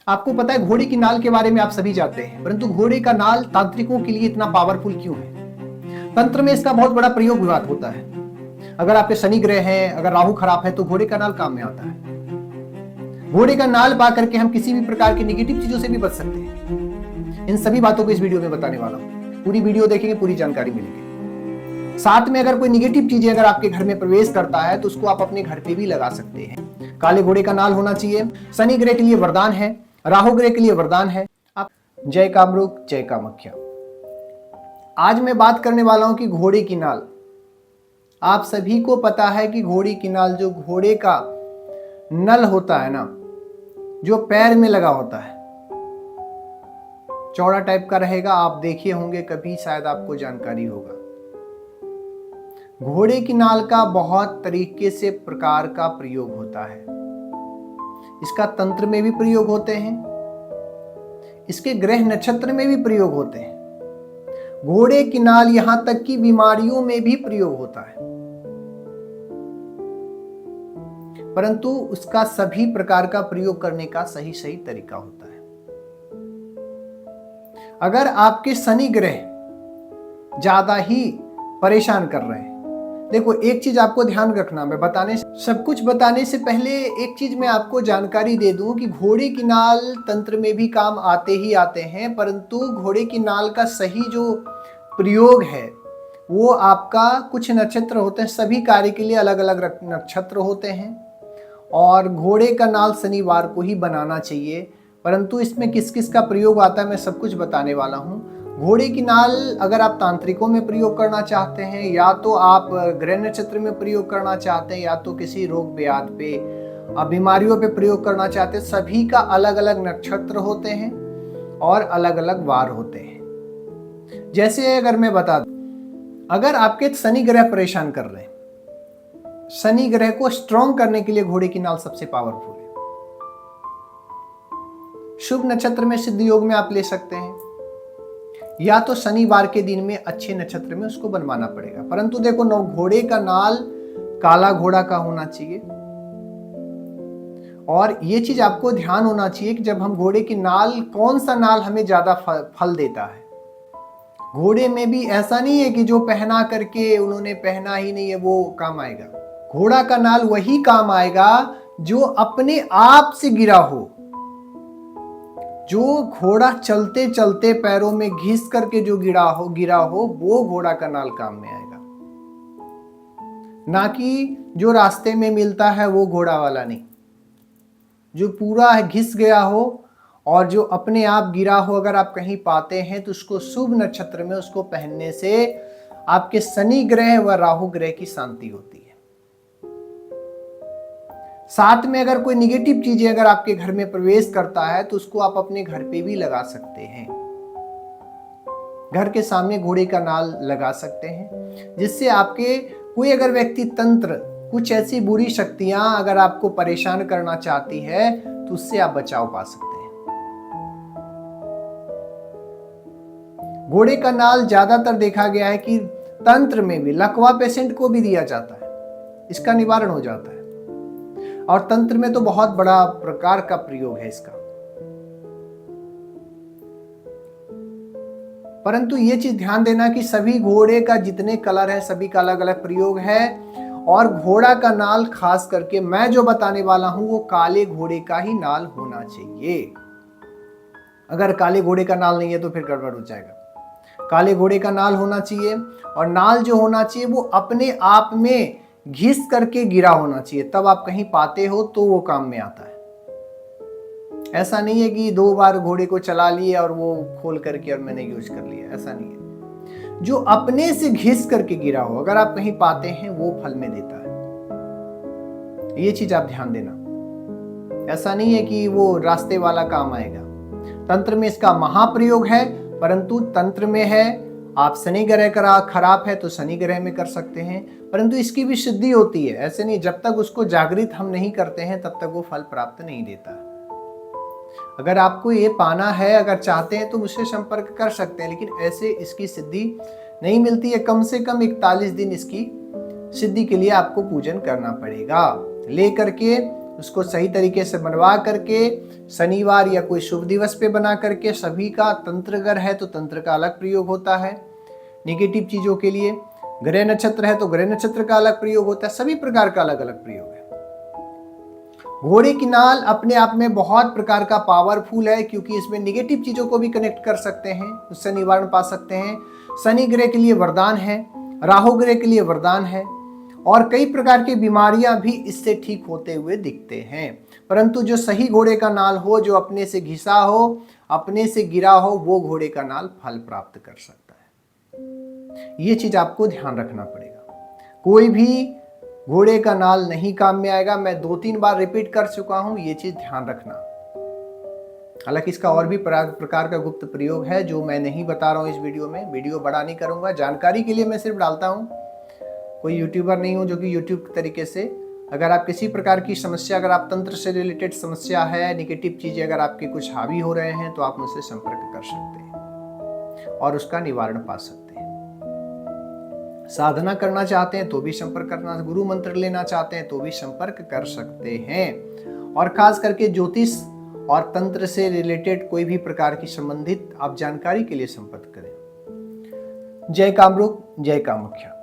आपको पता है घोड़े की नाल के बारे में आप सभी जानते हैं, परंतु घोड़े का नाल तांत्रिकों के लिए इतना पावरफुल क्यों है? तंत्र में इसका बहुत बड़ा प्रयोग होता है। अगर आपके शनि ग्रह हैं, अगर राहु खराब है तो घोड़े का नाल काम में आता है। घोड़े का नाल पा करके हम किसी भी प्रकार की नेगेटिव चीजों से भी बच सकते हैं। इन सभी बातों को इस वीडियो में बताने वाला हूं। पूरी वीडियो देखेंगे, पूरी जानकारी मिलेगी। साथ में अगर कोई नेगेटिव चीजें अगर आपके घर में प्रवेश करता है तो उसको आप अपने घर पे भी लगा सकते हैं। काले घोड़े का नाल होना चाहिए। शनि ग्रह के लिए वरदान है, राहु ग्रह के लिए वरदान है। आप जय कामरूप, जय कामाख्या। आज मैं बात करने वाला हूं कि घोड़े की नाल। आप सभी को पता है कि घोड़े की नाल, जो घोड़े का नल होता है ना, जो पैर में लगा होता है, चौड़ा टाइप का रहेगा। आप देखे होंगे कभी, शायद आपको जानकारी होगा। घोड़े की नाल का बहुत तरीके से प्रकार का प्रयोग होता है। इसका तंत्र में भी प्रयोग होते हैं, इसके ग्रह नक्षत्र में भी प्रयोग होते हैं। घोड़े की नाल यहां तक कि बीमारियों में भी प्रयोग होता है, परंतु उसका सभी प्रकार का प्रयोग करने का सही सही तरीका होता है। अगर आपके शनि ग्रह ज्यादा ही परेशान कर रहे हैं, देखो एक चीज आपको ध्यान रखना, मैं सब कुछ बताने से पहले एक चीज मैं आपको जानकारी दे दूं कि घोड़े की नाल तंत्र में भी काम आते ही आते हैं, परंतु घोड़े की नाल का सही जो प्रयोग है वो आपका कुछ नक्षत्र होते हैं, सभी कार्य के लिए अलग अलग नक्षत्र होते हैं, और घोड़े का नाल शनिवार को ही बनाना चाहिए। परंतु इसमें किस किस का प्रयोग आता है मैं सब कुछ बताने वाला हूँ। घोड़े की नाल अगर आप तांत्रिकों में प्रयोग करना चाहते हैं, या तो आप ग्रह नक्षत्र में प्रयोग करना चाहते हैं, या तो किसी रोग ब्याध पे, बीमारियों पे प्रयोग करना चाहते हैं, सभी का अलग अलग नक्षत्र होते हैं और अलग अलग वार होते हैं। जैसे अगर मैं बता दूं, अगर आपके शनि ग्रह परेशान कर रहे हैं, शनि ग्रह को स्ट्रॉन्ग करने के लिए घोड़े की नाल सबसे पावरफुल है। शुभ नक्षत्र में सिद्ध योग में आप ले सकते हैं, या तो शनिवार के दिन में अच्छे नक्षत्र में उसको बनवाना पड़ेगा। परंतु देखो, घोड़े का नाल काला घोड़ा का होना चाहिए, और ये चीज आपको ध्यान होना चाहिए कि जब हम घोड़े की नाल, कौन सा नाल हमें ज्यादा फल देता है। घोड़े में भी ऐसा नहीं है कि जो पहना करके उन्होंने पहना ही नहीं है वो काम आएगा। घोड़ा का नाल वही काम आएगा जो अपने आप से गिरा हो, जो घोड़ा चलते चलते पैरों में घिस करके जो गिरा हो वो घोड़ा का नाल काम में आएगा। ना कि जो रास्ते में मिलता है वो घोड़ा वाला नहीं, जो पूरा घिस गया हो और जो अपने आप गिरा हो। अगर आप कहीं पाते हैं तो उसको शुभ नक्षत्र में उसको पहनने से आपके शनि ग्रह व राहु ग्रह की शांति होती है। साथ में अगर कोई निगेटिव चीजें अगर आपके घर में प्रवेश करता है तो उसको आप अपने घर पे भी लगा सकते हैं। घर के सामने घोड़े का नाल लगा सकते हैं, जिससे आपके कोई अगर व्यक्ति तंत्र, कुछ ऐसी बुरी शक्तियां अगर आपको परेशान करना चाहती है तो उससे आप बचाव पा सकते हैं। घोड़े का नाल ज्यादातर देखा गया है कि तंत्र में भी लकवा पेशेंट को भी दिया जाता है, इसका निवारण हो जाता है। और तंत्र में तो बहुत बड़ा प्रकार का प्रयोग है इसका। परंतु ये चीज ध्यान देना कि सभी घोड़े का जितने कलर है सभी का अलग अलग प्रयोग है, और घोड़ा का नाल खास करके मैं जो बताने वाला हूं वो काले घोड़े का ही नाल होना चाहिए। अगर काले घोड़े का नाल नहीं है तो फिर गड़बड़ हो जाएगा। काले घोड़े का नाल होना चाहिए, और नाल जो होना चाहिए वो अपने आप में घिस करके गिरा होना चाहिए, तब आप कहीं पाते हो तो वो काम में आता है। ऐसा नहीं है कि 2 बार घोड़े को चला लिए और वो खोल करके और मैंने यूज कर लिया, ऐसा नहीं है। जो अपने से घिस करके गिरा हो अगर आप कहीं पाते हैं वो फल में देता है। ये चीज आप ध्यान देना। ऐसा नहीं है कि वो रास्ते वाला काम आएगा। तंत्र में इसका महाप्रयोग है, परंतु तंत्र में है, आप शनि ग्रह खराब है तो शनि ग्रह में कर सकते हैं, परंतु इसकी भी सिद्धि होती है। ऐसे नहीं, जब तक उसको जागृत हम नहीं करते हैं तब तक वो फल प्राप्त नहीं देता। अगर आपको ये पाना है, अगर चाहते हैं तो मुझसे संपर्क कर सकते हैं, लेकिन ऐसे इसकी सिद्धि नहीं मिलती है। कम से कम 41 दिन इसकी सिद्धि के लिए आपको पूजन करना पड़ेगा। ले करके उसको सही तरीके से बनवा करके शनिवार या कोई शुभ दिवस पे बना करके, सभी का तंत्र अगर है तो तंत्र का अलग प्रयोग होता है निगेटिव चीजों के लिए, ग्रह नक्षत्र है तो ग्रह नक्षत्र का अलग प्रयोग होता है, सभी प्रकार का अलग अलग प्रयोग है। घोड़े की नाल अपने आप में बहुत प्रकार का पावरफुल है, क्योंकि इसमें निगेटिव चीजों को भी कनेक्ट कर सकते हैं, उससे निवारण पा सकते हैं। शनि ग्रह के लिए वरदान है, राहु ग्रह के लिए वरदान है, और कई प्रकार की बीमारियां भी इससे ठीक होते हुए दिखते हैं। परंतु जो सही घोड़े का नाल हो, जो अपने से घिसा हो, अपने से गिरा हो, वो घोड़े का नाल फल प्राप्त कर सकता है। ये चीज आपको ध्यान रखना पड़ेगा। कोई भी घोड़े का नाल नहीं काम में आएगा। मैं 2-3 बार रिपीट कर चुका हूं, ये चीज ध्यान रखना। हालांकि इसका और भी प्रकार का गुप्त प्रयोग है जो मैं नहीं बता रहा हूं इस वीडियो में। वीडियो बड़ा नहीं करूंगा, जानकारी के लिए मैं सिर्फ डालता हूं। कोई यूट्यूबर नहीं हूं जो कि यूट्यूब तरीके से, अगर आप किसी प्रकार की समस्या, अगर आप तंत्र से रिलेटेड समस्या है, निगेटिव चीजें अगर आपके कुछ हावी हो रहे हैं, तो आप मुझसे संपर्क कर सकते हैं और उसका निवारण पा सकते हैं। साधना करना चाहते हैं तो भी संपर्क करना, गुरु मंत्र लेना चाहते हैं तो भी संपर्क कर सकते हैं। और खास करके ज्योतिष और तंत्र से रिलेटेड कोई भी प्रकार की संबंधित आप जानकारी के लिए संपर्क करें। जय कामरूप, जय कामाख्या।